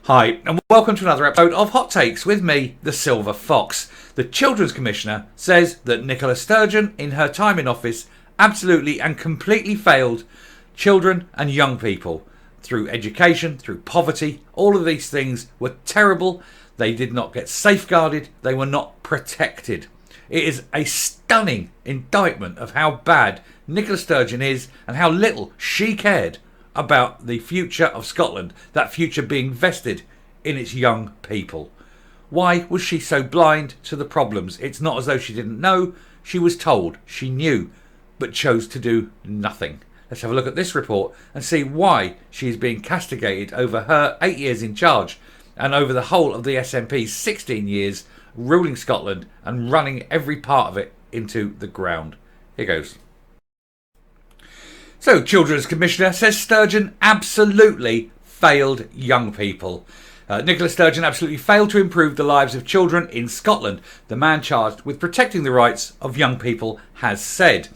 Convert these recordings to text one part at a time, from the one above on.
Hi, and welcome to another episode of Hot Takes with me, the Silver Fox. The Children's Commissioner says that Nicola Sturgeon, in her time in office, absolutely and completely failed children and young people through education, through poverty. All of these things were terrible. They did not get safeguarded. They were not protected. It is a stunning indictment of how bad Nicola Sturgeon is and how little she cared about the future of Scotland, that future being vested in its young people. Why was she so blind to the problems? It's not as though she didn't know. She was told, she knew, but chose to do nothing. Let's have a look at this report and see why she is being castigated over her 8 years in charge and over the whole of the SNP's 16 years ruling Scotland and running every part of it into the ground. Here goes. So, Children's Commissioner says Sturgeon absolutely failed young people. Nicola Sturgeon absolutely failed to improve the lives of children in Scotland, the man charged with protecting the rights of young people has said.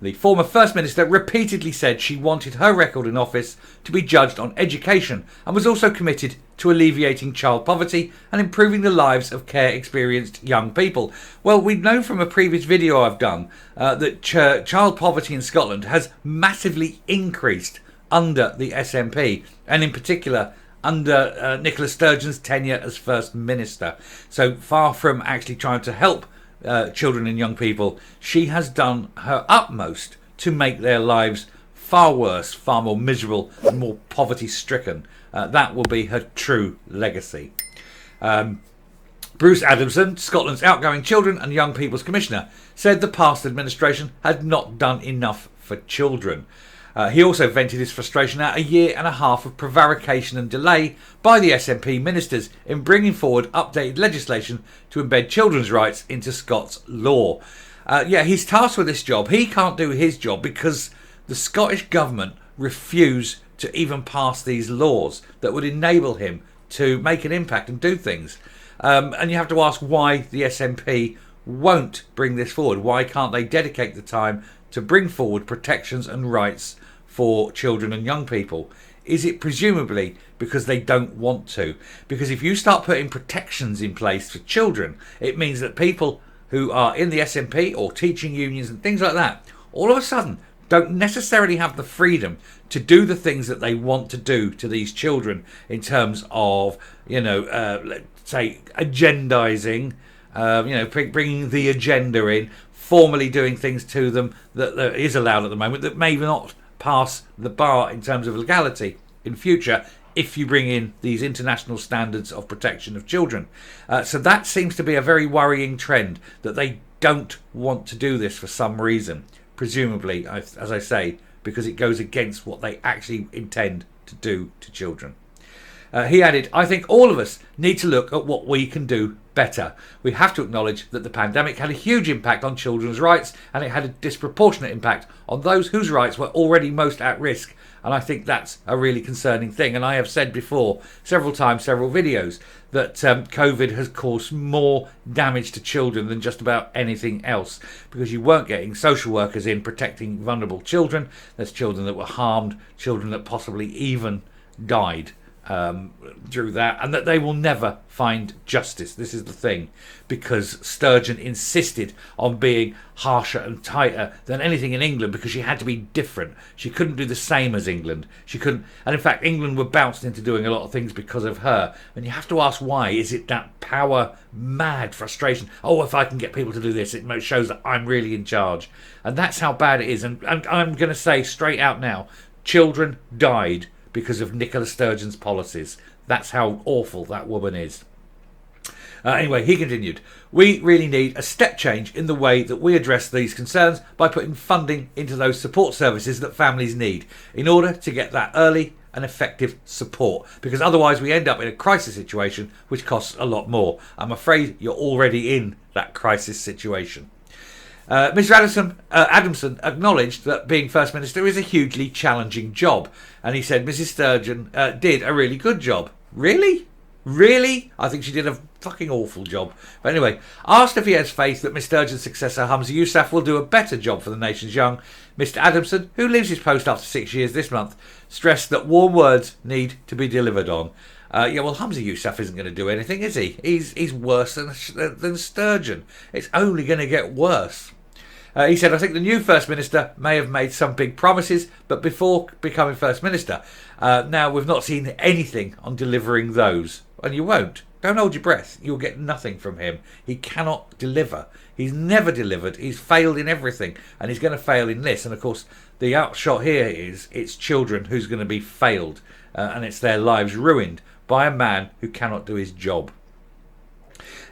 The former First Minister repeatedly said she wanted her record in office to be judged on education and was also committed to alleviating child poverty and improving the lives of care-experienced young people. Well, we know from a previous video I've done that child poverty in Scotland has massively increased under the SNP and in particular under Nicola Sturgeon's tenure as First Minister. So far from actually trying to help children and young people, she has done her utmost to make their lives far worse, far more miserable and more poverty stricken. That will be her true legacy. Bruce Adamson, Scotland's outgoing Children and Young People's Commissioner, said the past administration had not done enough for children. He also vented his frustration at a year and a half of prevarication and delay by the SNP ministers in bringing forward updated legislation to embed children's rights into Scots law. He's tasked with this job. He can't do his job because the Scottish government refuse to even pass these laws that would enable him to make an impact and do things. And you have to ask why the SNP won't bring this forward. Why can't they dedicate the time to bring forward protections and rights for children and young people? Is it presumably because they don't want to? Because if you start putting protections in place for children, it means that people who are in the SNP or teaching unions and things like that, all of a sudden don't necessarily have the freedom to do the things that they want to do to these children in terms of, let's say, agendizing, bringing the agenda in, formally doing things to them that is allowed at the moment that may not pass the bar in terms of legality in future if you bring in these international standards of protection of children. So that seems to be a very worrying trend, that they don't want to do this for some reason, presumably, as I say, because it goes against what they actually intend to do to children. He added, I think all of us need to look at what we can do better. We have to acknowledge that the pandemic had a huge impact on children's rights and it had a disproportionate impact on those whose rights were already most at risk. And I think that's a really concerning thing. And I have said before, several times, several videos, that COVID has caused more damage to children than just about anything else, because you weren't getting social workers in protecting vulnerable children. There's children that were harmed, children that possibly even died through that, and that they will never find justice. This is the thing, because Sturgeon insisted on being harsher and tighter than anything in England because she had to be different. She couldn't do the same as England. She couldn't, and in fact England were bounced into doing a lot of things because of her. And you have to ask why. Is it that power mad frustration? Oh, if I can get people to do this, it shows that I'm really in charge. And that's how bad it is. And I'm going to say straight out now, children died because of Nicola Sturgeon's policies. That's how awful that woman is. Anyway, he continued, we really need a step change in the way that we address these concerns by putting funding into those support services that families need in order to get that early and effective support, because otherwise we end up in a crisis situation which costs a lot more. I'm afraid you're already in that crisis situation. Mr. Adamson acknowledged that being First Minister is a hugely challenging job, and he said Mrs. Sturgeon did a really good job. Really? Really? I think she did a fucking awful job. But anyway, asked if he has faith that Miss Sturgeon's successor Humza Yousaf will do a better job for the nation's young, Mr. Adamson, who leaves his post after 6 years this month, stressed that warm words need to be delivered on. Yeah, well, Hamza Yousaf isn't going to do anything, is he? He's worse than Sturgeon. It's only going to get worse. He said, I think the new First Minister may have made some big promises, but before becoming First Minister, now we've not seen anything on delivering those. And you won't. Don't hold your breath. You'll get nothing from him. He cannot deliver. He's never delivered. He's failed in everything. And he's going to fail in this. And of course, the outshot here is it's children who's going to be failed. And it's their lives ruined by a man who cannot do his job.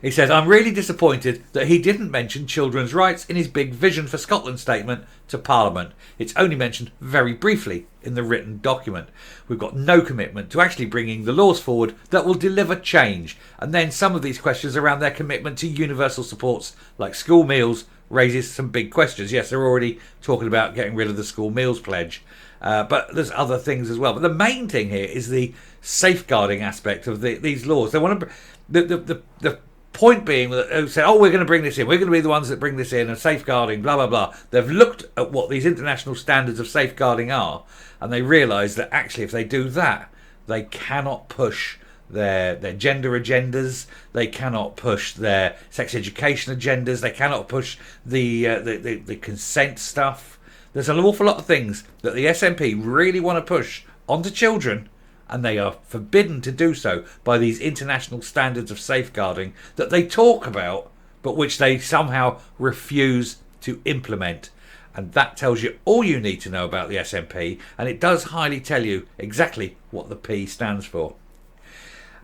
He says, I'm really disappointed that he didn't mention children's rights in his big Vision for Scotland statement to Parliament. It's only mentioned very briefly in the written document. We've got no commitment to actually bringing the laws forward that will deliver change. And then some of these questions around their commitment to universal supports like school meals raises some big questions. Yes, they're already talking about getting rid of the school meals pledge. But there's other things as well. But the main thing here is the safeguarding aspect of these laws. They want to... The point being that they say, oh, we're going to bring this in. We're going to be the ones that bring this in and safeguarding, blah, blah, blah. They've looked at what these international standards of safeguarding are, and they realise that actually if they do that, they cannot push their gender agendas. They cannot push their sex education agendas. They cannot push the consent stuff. There's an awful lot of things that the SNP really want to push onto children, and they are forbidden to do so by these international standards of safeguarding that they talk about, but which they somehow refuse to implement. And that tells you all you need to know about the SNP, and it does highly tell you exactly what the P stands for.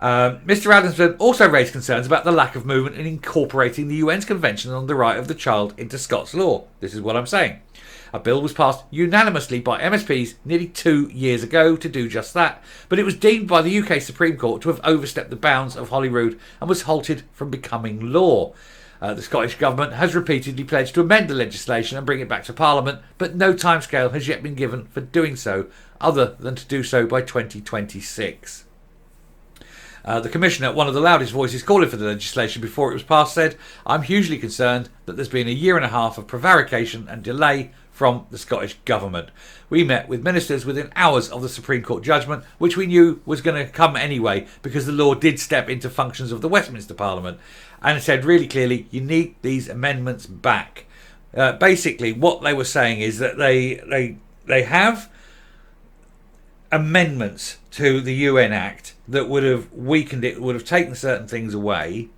Mr. Adamson also raised concerns about the lack of movement in incorporating the UN's Convention on the Right of the Child into Scots law. This is what I'm saying. A bill was passed unanimously by MSPs nearly 2 years ago to do just that, but it was deemed by the UK Supreme Court to have overstepped the bounds of Holyrood and was halted from becoming law. The Scottish Government has repeatedly pledged to amend the legislation and bring it back to Parliament, but no timescale has yet been given for doing so, other than to do so by 2026. The Commissioner, one of the loudest voices calling for the legislation before it was passed, said, I'm hugely concerned that there's been a year and a half of prevarication and delay from the Scottish Government. We met with ministers within hours of the Supreme Court judgment, which we knew was going to come anyway because the law did step into functions of the Westminster Parliament, and said really clearly, you need these amendments back. Basically, what they were saying is that they have amendments to the UN Act that would have weakened it, would have taken certain things away.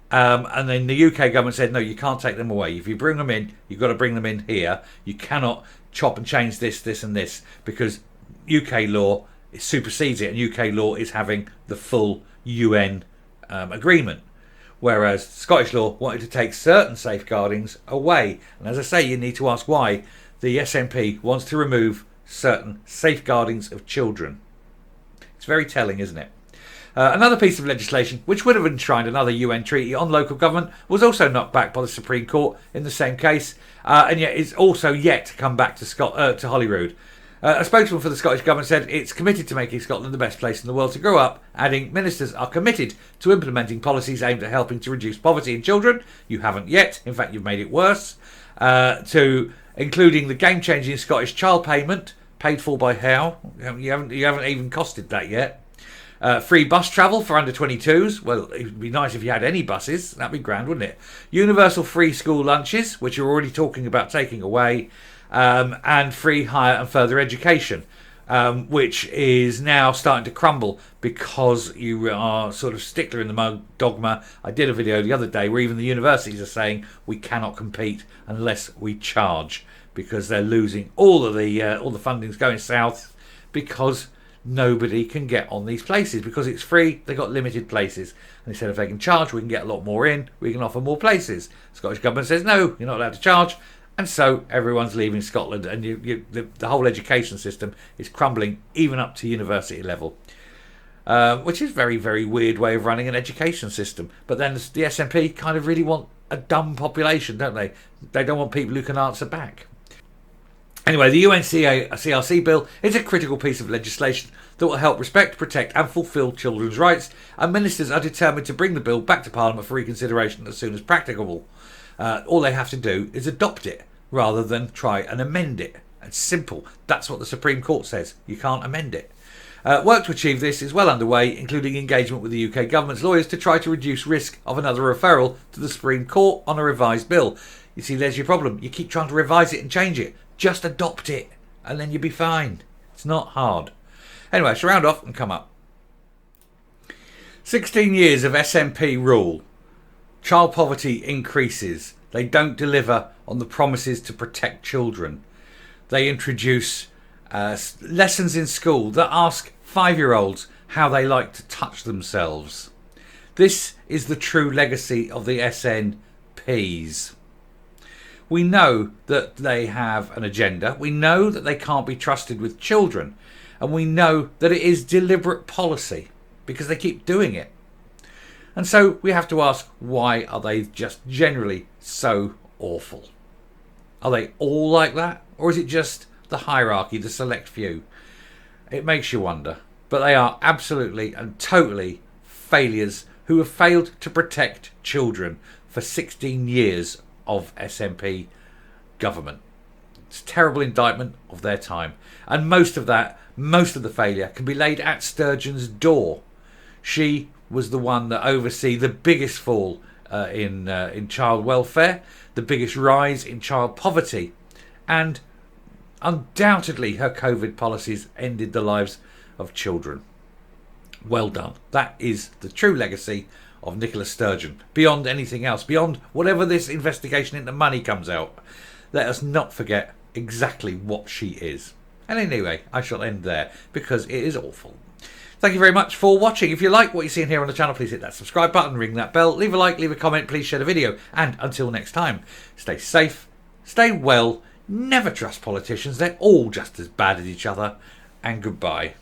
And then the UK government said, no, you can't take them away. If you bring them in, you've got to bring them in here. You cannot chop and change this, this and this, because UK law supersedes it, and UK law is having the full UN agreement. Whereas Scottish law wanted to take certain safeguardings away. And as I say, you need to ask why the SNP wants to remove certain safeguardings of children. It's very telling, isn't it? Another piece of legislation which would have enshrined another UN treaty on local government was also knocked back by the Supreme Court in the same case, and yet is also yet to come back to Holyrood. A spokesman for the Scottish Government said it's committed to making Scotland the best place in the world to grow up, adding ministers are committed to implementing policies aimed at helping to reduce poverty in children. You haven't yet. In fact, you've made it worse. To including the game-changing Scottish child payment, paid for by how? You haven't even costed that yet. Free bus travel for under 22s. Well, it would be nice if you had any buses. That'd be grand, wouldn't it? Universal free school lunches, which you're already talking about taking away, and free higher and further education, which is now starting to crumble because you are sort of stickler in the mud dogma. I did a video the other day where even the universities are saying we cannot compete unless we charge, because they're losing all the funding's going south because nobody can get on these places. Because it's free, they've got limited places, and they said if they can charge, we can get a lot more in, we can offer more places. The Scottish Government says no, you're not allowed to charge, and so everyone's leaving Scotland, and the whole education system is crumbling even up to university level, which is a very, very weird way of running an education system. But then the SNP kind of really want a dumb population, don't they? They don't want people who can answer back. Anyway, the UNCRC bill is a critical piece of legislation that will help respect, protect and fulfil children's rights, and ministers are determined to bring the bill back to Parliament for reconsideration as soon as practicable. All they have to do is adopt it rather than try and amend it. It's simple. That's what the Supreme Court says. You can't amend it. Work to achieve this is well underway, including engagement with the UK government's lawyers to try to reduce risk of another referral to the Supreme Court on a revised bill. You see, there's your problem. You keep trying to revise it and change it. Just adopt it, and then you'll be fine. It's not hard. Anyway, so round off and come up. 16 years of SNP rule. Child poverty increases. They don't deliver on the promises to protect children. They introduce lessons in school that ask 5-year-olds how they like to touch themselves. This is the true legacy of the SNPs. We know that they have an agenda. We know that they can't be trusted with children. And we know that it is deliberate policy because they keep doing it. And so we have to ask, why are they just generally so awful? Are they all like that? Or is it just the hierarchy, the select few? It makes you wonder. But they are absolutely and totally failures who have failed to protect children for 16 years of SNP government. It's a terrible indictment of their time. And most of the failure can be laid at Sturgeon's door. She was the one that oversaw the biggest fall in child welfare, the biggest rise in child poverty, and undoubtedly her COVID policies ended the lives of children. Well done. That is the true legacy of Nicola Sturgeon. Beyond anything else, beyond whatever this investigation into money comes out, let us not forget exactly what she is. And anyway, I shall end there because it is awful. Thank you very much for watching. If you like what you're seeing here on the channel, please hit that subscribe button, ring that bell, leave a like, leave a comment, please share the video. And until next time, stay safe, stay well, never trust politicians. They're all just as bad as each other. And goodbye.